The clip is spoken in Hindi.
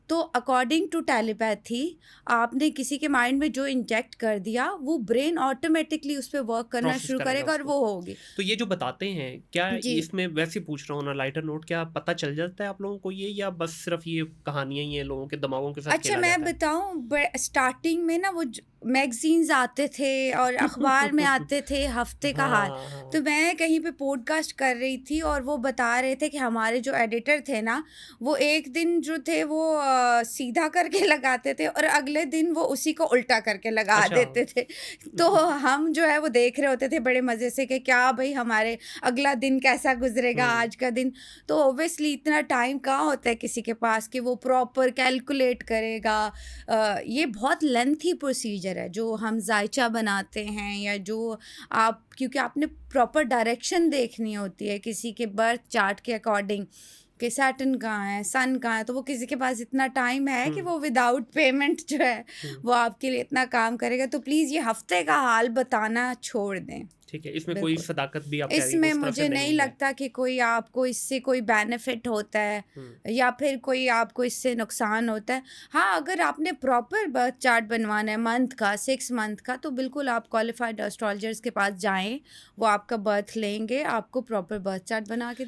तो अकॉर्डिंग टू टेलीपैथी आपने किसी के माइंड में जो इंजेक्ट कर दिया वो ब्रेन ऑटोमेटिकली उस पे वर्क करना प्रोसेस शुरू करेगा करेगा और उसको। वो होगी। तो ये जो बताते हैं, क्या जी। इसमें वैसे पूछ रहा हूँ ना लाइटर नोट, क्या पता चल जाता है आप लोगों को ये, या बस सिर्फ़ ये कहानियाँ ही हैं, लोगों के दिमागों के साथ अच्छा खेला मैं जाता है? बताऊँ, स्टार्टिंग में ना वो मैगजीन्स आते थे और अखबार में आते थे हफ्ते का हाल। हाँ, हाँ। तो मैं कहीं पे पॉडकास्ट कर रही थी और वो बता रहे थे कि हमारे जो एडिटर थे ना, वो एक दिन जो थे वो सीधा करके लगाते थे और अगले दिन वो उसी को उल्टा करके लगा अच्छा। देते थे। तो हम जो है वो देख रहे होते थे बड़े मज़े से कि क्या भाई हमारे अगला दिन कैसा गुजरेगा हुँ। आज का दिन। तो ऑब्वियसली इतना टाइम कहाँ होता है किसी के पास कि वो प्रॉपर कैलकुलेट करेगा। ये बहुत लेंथी प्रोसीजर है जो हम जायचा बनाते हैं या जो आप, क्योंकि आपने प्रॉपर डायरेक्शन देखनी होती है किसी के बर्थ चार्ट के अकॉर्डिंग कि सैटर्न कहाँ है, सन कहाँ है, तो वो किसी के पास इतना टाइम है कि हुँ, वो विदाउट पेमेंट जो है हुँ। वो आपके लिए इतना काम करेगा। तो प्लीज़ ये हफ्ते का हाल बताना छोड़ दें। ठीक है, इसमें कोई बिल्कुल। सदाकत भी आप कह रही हैं इसमें उस तरह से मुझे नहीं नहीं है। लगता कि कोई आपको इससे कोई बेनिफिट होता है हुँ। या फिर कोई आपको इससे नुकसान होता है। हाँ, अगर आपने प्रॉपर बर्थ चार्ट बनवाना है मंथ का, 6 मंथ का, तो बिल्कुल आप क्वालिफाइड एस्ट्रोलॉजर्स के पास जाएँ, वो आपका बर्थ लेंगे, आपको प्रॉपर बर्थ चार्ट बना के